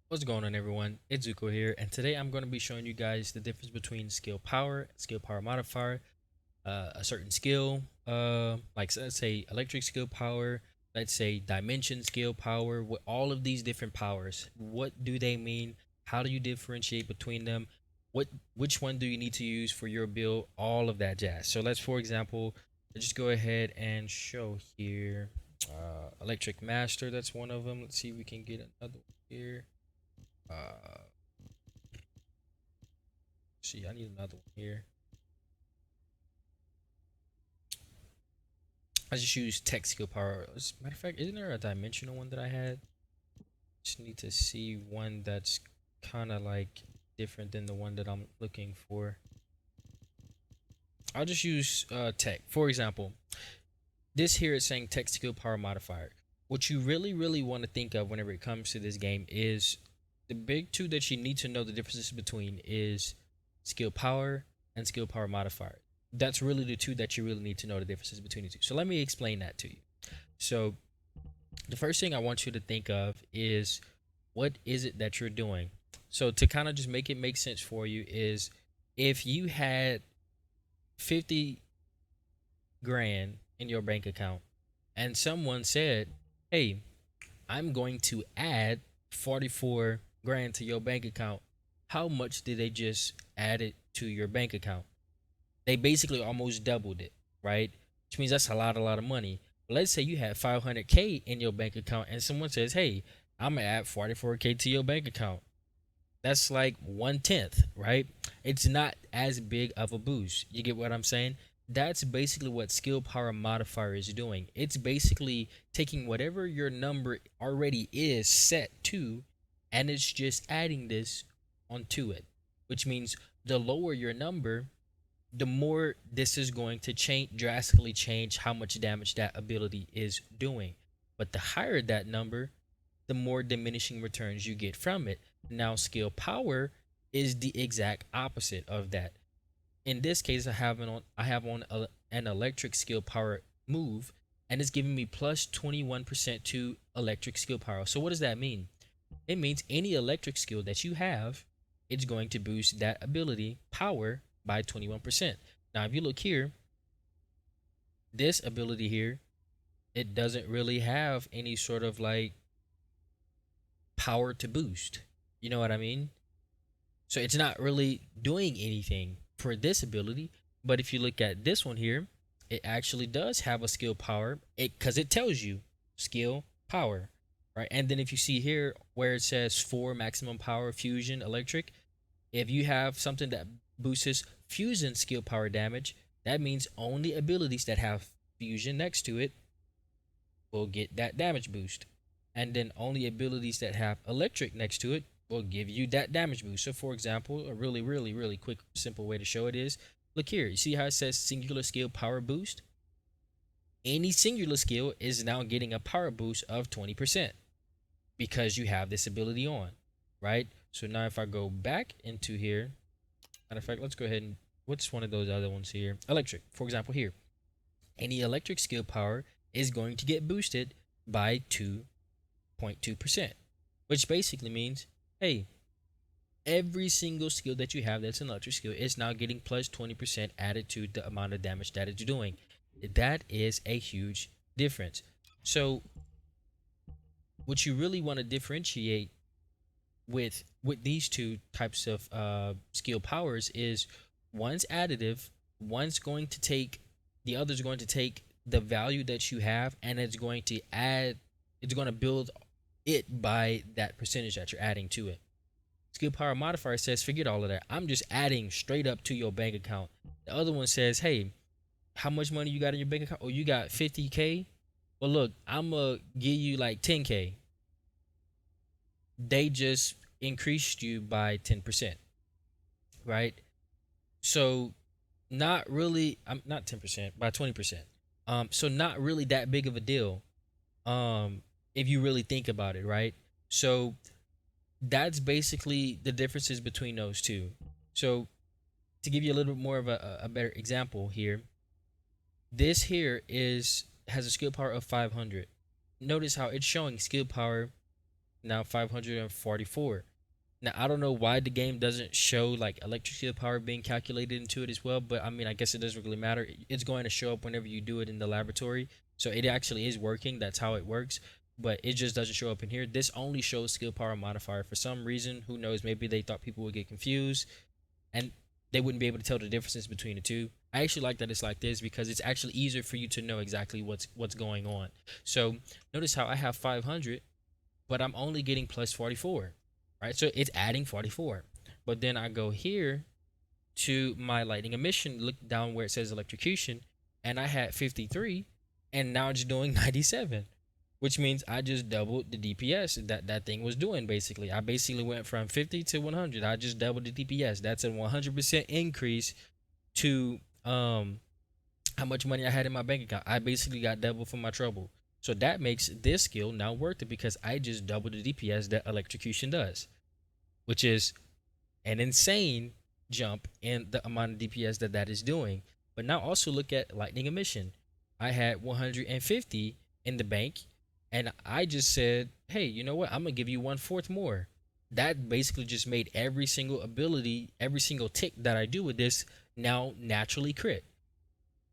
What's going on, everyone? It's Zuko here, and today I'm going to be showing you guys the difference between skill power modifier, a certain skill, like let's say electric skill power, let's say dimension skill power, with all of these different powers. What do they mean? How do you differentiate between them? What which one do you need to use for your build? All of that jazz. So for example, let's just go ahead and show here. Electric master, that's one of them. Let's see if we can get another one here. Uh, see, I need another one here. I just use tech skill power. As a matter of fact, isn't there a dimensional one that I had? Just need to see one that's kind of like different than the one that I'm looking for. I'll just use tech. For example, this here is saying tech skill power modifier. What you really want to think of whenever it comes to this game is the big two that you need to know the differences between is skill power and skill power modifier. That's really the two that you really need to know the differences between the two. So let me explain that to you. So the first thing I want you to think of is what is it that you're doing? So to kind of just make it make sense for you is if you had 50 grand in your bank account and someone said, "Hey, I'm going to add 44 grand to your bank account." How much did they just add it to your bank account? They basically almost doubled it, right? Which means that's a lot of money. But let's say you had 500K in your bank account and someone says, "Hey, I'm gonna add 44K to your bank account." That's like 1/10, right? It's not as big of a boost. You get what I'm saying? That's basically what skill power modifier is doing. It's basically taking whatever your number already is set to, and it's just adding this onto it, which means the lower your number, the more this is going to drastically change how much damage that ability is doing. But the higher that number, the more diminishing returns you get from it. Now, skill power is the exact opposite of that. In this case, I have on an electric skill power move, and it's giving me plus 21% to electric skill power. So what does that mean? It means any electric skill that you have, it's going to boost that ability power by 21%. Now, if you look here, this ability here, it doesn't really have any sort of like power to boost. You know what I mean? So it's not really doing anything for this ability. But if you look at this one here, it actually does have a skill power. Because it tells you skill power, right? And then if you see here where it says 4 maximum power fusion electric, if you have something that boosts fusion skill power damage, that means only abilities that have fusion next to it will get that damage boost. And then only abilities that have electric next to it will give you that damage boost. So, for example, a really quick, simple way to show it is look here. You see how it says singular skill power boost? Any singular skill is now getting a power boost of 20% because you have this ability on, right? So, now if I go back into here, matter of fact, let's go ahead and what's one of those other ones here? Electric, for example, here. Any electric skill power is going to get boosted by 2.2%, which basically means, hey, every single skill that you have that's an electric skill is now getting plus 20% added to the amount of damage that it's doing. That is a huge difference. So, what you really want to differentiate with these two types of skill powers is one's additive, one's going to take the other's going to take the value that you have and it's going to build it by that percentage that you're adding to it. Skill power modifier says forget all of that. I'm just adding straight up to your bank account. The other one says, "Hey, how much money you got in your bank account? Oh, you got 50K. Well, look, I'm gonna give you like 10K." They just increased you by 10%, right? So not really, I'm not 10%, by 20%. So not really that big of a deal. If you really think about it, right? So that's basically the differences between those two. So to give you a little bit more of a better example here, this here is has a skill power of 500. Notice how it's showing skill power now 544. Now I don't know why the game doesn't show like electric skill power being calculated into it as well, but I mean I guess it doesn't really matter. It's going to show up whenever you do it in the laboratory. So it actually is working. That's how it works. But it just doesn't show up in here. This only shows skill power modifier for some reason. Who knows? Maybe they thought people would get confused and they wouldn't be able to tell the differences between the two. I actually like that it's like this because it's actually easier for you to know exactly what's going on. So notice how I have 500, but I'm only getting plus 44, right? So it's adding 44. But then I go here to my lightning emission, look down where it says electrocution, and I had 53, and now it's doing 97, which means I just doubled the DPS that thing was doing. Basically, I basically went from 50 to 100. I just doubled the DPS. That's a 100% increase to how much money I had in my bank account. I basically got double for my trouble. So that makes this skill now worth it because I just doubled the DPS that electrocution does, which is an insane jump in the amount of DPS that is doing. But now also look at lightning emission. I had 150 in the bank, and I just said, hey, you know what? I'm gonna give you 1/4 more. That basically just made every single ability, every single tick that I do with this now naturally crit,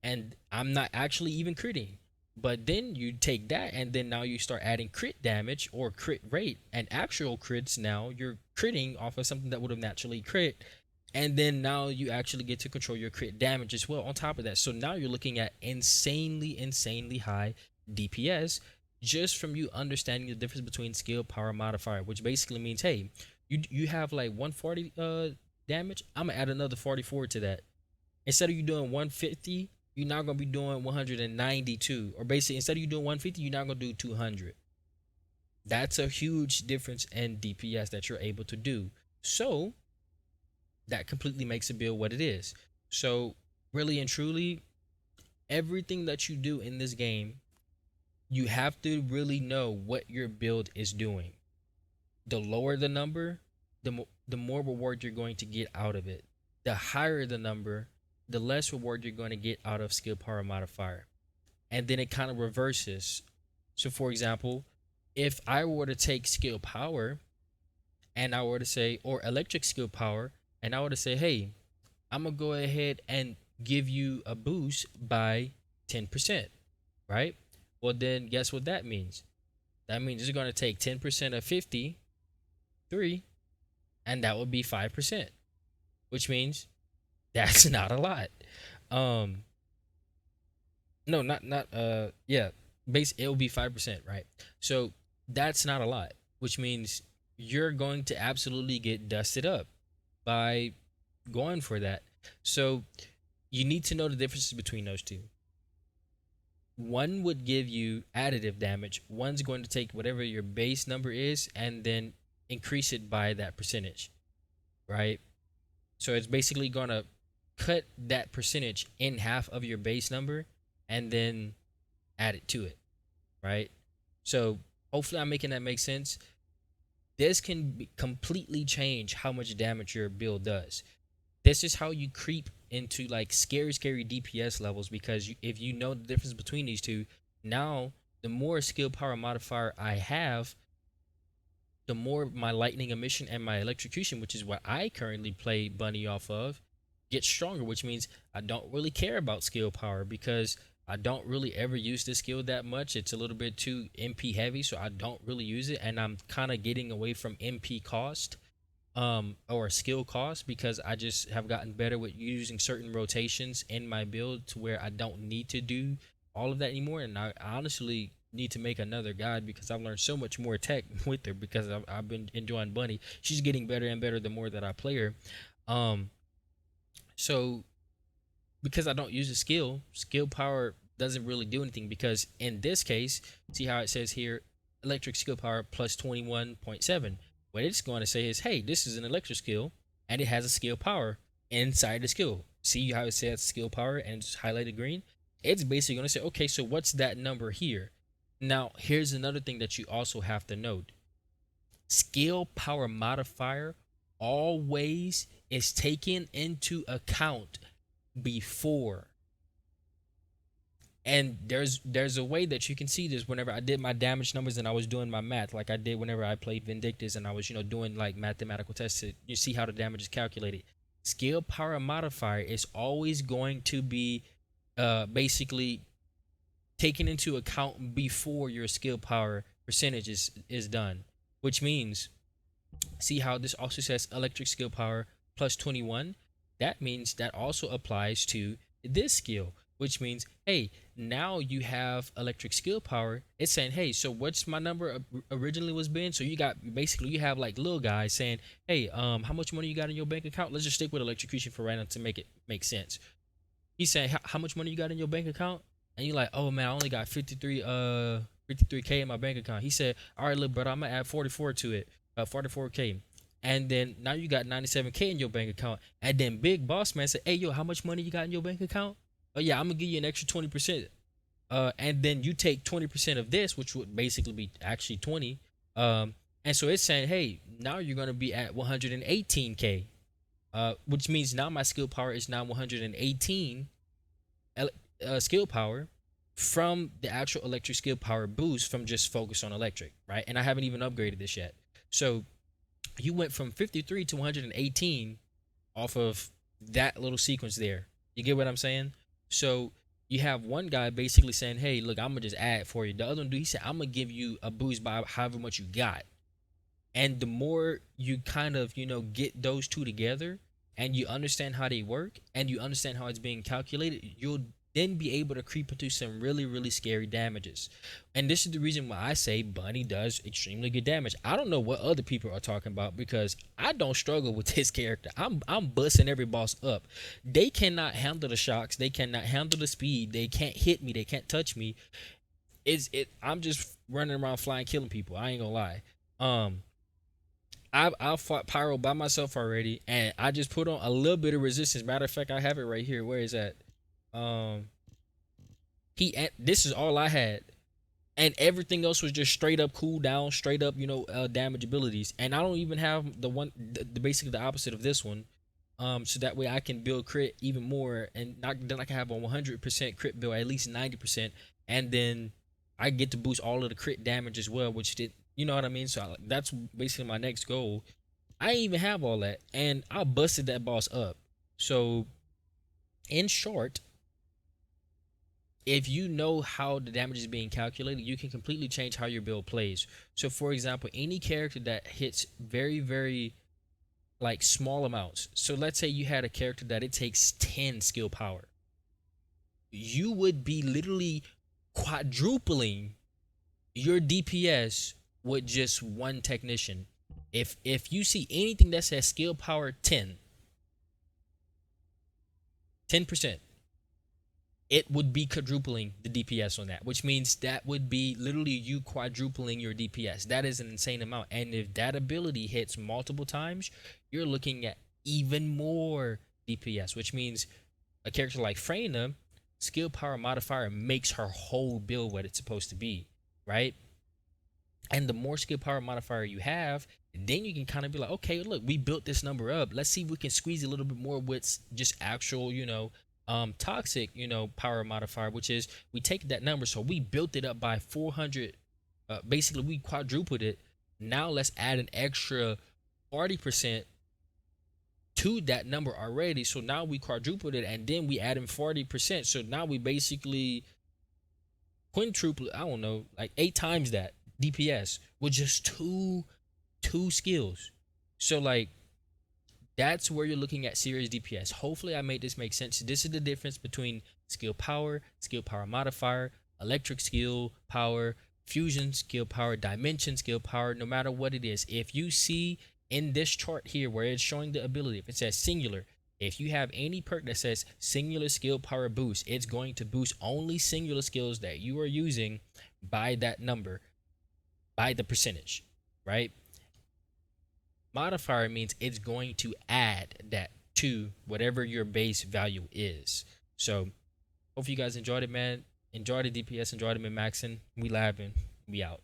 and I'm not actually even critting. But then you take that and then now you start adding crit damage or crit rate and actual crits. Now you're critting off of something that would have naturally crit. And then now you actually get to control your crit damage as well on top of that. So now you're looking at insanely high DPS just from you understanding the difference between skill power modifier, which basically means, hey, you have like 140 damage. I'm gonna add another 44 to that. Instead of you doing 150, you're not gonna be doing 192, or basically instead of you doing 150, you're not gonna do 200. That's a huge difference in DPS that you're able to do. So that completely makes a build what it is. So really and truly, everything that you do in this game, you have to really know what your build is doing. The lower the number, the more reward you're going to get out of it. The higher the number, the less reward you're going to get out of skill power modifier. And then it kind of reverses. So for example, if I were to take skill power and I were to say, or electric skill power, and I were to say, hey, I'm gonna go ahead and give you a boost by 10%, right? Well, then guess what that means? That means it's gonna take 10% of 53, and that would be 5%, which means that's not a lot. Um, no, not yeah, base it will be 5%, right? So that's not a lot, which means you're going to absolutely get dusted up by going for that. So you need to know the differences between those two. One would give you additive damage. One's going to take whatever your base number is and then increase it by that percentage, right? So it's basically going to cut that percentage in half of your base number and then add it to it, right? So hopefully I'm making that make sense. This can completely change how much damage your build does. This is how you creep into like scary DPS levels, because if you know the difference between these two, now the more skill power modifier I have, the more my lightning emission and my electrocution, which is what I currently play bunny off of, gets stronger, which means I don't really care about skill power because I don't really ever use this skill that much. It's a little bit too MP heavy, so I don't really use it, and I'm kind of getting away from MP cost or skill cost, because I just have gotten better with using certain rotations in my build to where I don't need to do all of that anymore. And I honestly need to make another guide because I've learned so much more tech with her, because I've been enjoying Bunny. She's getting better and better the more that I play her. So because I don't use a skill power doesn't really do anything, because in this case, see how it says here, electric skill power plus 21.7. What it's going to say is, hey, this is an electric skill and it has a skill power inside the skill. See how it says skill power and it's highlighted green? It's basically going to say, okay, so what's that number here? Now, here's another thing that you also have to note. Skill power modifier always is taken into account before And there's a way that you can see this whenever I did my damage numbers and I was doing my math, like I did whenever I played Vindictus and I was, doing like mathematical tests. You see how the damage is calculated. Skill power modifier is always going to be basically taken into account before your skill power percentage is done, which means, see how this also says electric skill power plus 21? That means that also applies to this skill, which means, hey, now you have electric skill power. It's saying, hey, so what's my number originally was being? So you got, basically you have like little guys saying, hey, how much money you got in your bank account? Let's just stick with electrocution for right now to make it make sense. He's saying, how much money you got in your bank account? And you're like, oh man, I only got 53K in my bank account. He said, all right, look, brother, I'm gonna add 44 to it, 44K. And then now you got 97K in your bank account. And then Big Boss Man said, hey, yo, how much money you got in your bank account? Oh yeah, I'm gonna give you an extra 20%. And then you take 20% of this, which would basically be actually 20. And so it's saying, hey, now you're gonna be at 118K. Which means now my skill power is now 118 skill power from the actual electric skill power boost from just focus on electric, right? And I haven't even upgraded this yet. So you went from 53 to 118 off of that little sequence there. You get what I'm saying? So you have one guy basically saying, hey, look, I'm gonna just add for you. The other one, dude, he said, I'm gonna give you a boost by however much you got. And the more you kind of, get those two together and you understand how they work and you understand how it's being calculated, you'll then be able to creep into some really, really scary damages. And this is the reason why I say Bunny does extremely good damage. I don't know what other people are talking about because I don't struggle with this character. I'm busting every boss up. They cannot handle the shocks. They cannot handle the speed. They can't hit me. They can't touch me. I'm just running around flying, killing people. I ain't gonna lie. I fought Pyro by myself already, and I just put on a little bit of resistance. Matter of fact, I have it right here. Where is that? This is all I had, and everything else was just straight up cooldown, straight up, damage abilities. And I don't even have the basically the opposite of this one. So that way I can build crit even more, and then I can have a 100% crit build, at least 90%, and then I get to boost all of the crit damage as well, which did. You know what I mean? So that's basically my next goal. I didn't even have all that, and I busted that boss up. So, in short, if you know how the damage is being calculated, you can completely change how your build plays. So, for example, any character that hits very, very like small amounts. So, let's say you had a character that it takes 10 skill power. You would be literally quadrupling your DPS with just one technician. If you see anything that says skill power 10%, it would be quadrupling the DPS on that, which means that would be literally you quadrupling your DPS. That is an insane amount. And if that ability hits multiple times, you're looking at even more DPS, which means a character like Freyna, skill power modifier makes her whole build what it's supposed to be, right? And the more skill power modifier you have, then you can kind of be like, okay, look, we built this number up. Let's see if we can squeeze a little bit more with just actual, toxic, power modifier, which is we take that number. So we built it up by 400. Basically, we quadrupled it. Now let's add an extra 40% to that number already. So now we quadrupled it, and then we add in 40%. So now we basically quintuple, I don't know, like 8 times that DPS with just two skills. So like that's where you're looking at serious DPS. Hopefully I made this make sense. This is the difference between skill power modifier, electric skill power, fusion skill power, dimension skill power. No matter what it is, if you see in this chart here where it's showing the ability, if it says singular, if you have any perk that says singular skill power boost, it's going to boost only singular skills that you are using by that number, by the percentage, right? Modifier means it's going to add that to whatever your base value is. So hope you guys enjoyed it, man. Enjoy the DPS, enjoy the min-maxing. We laughing. We out.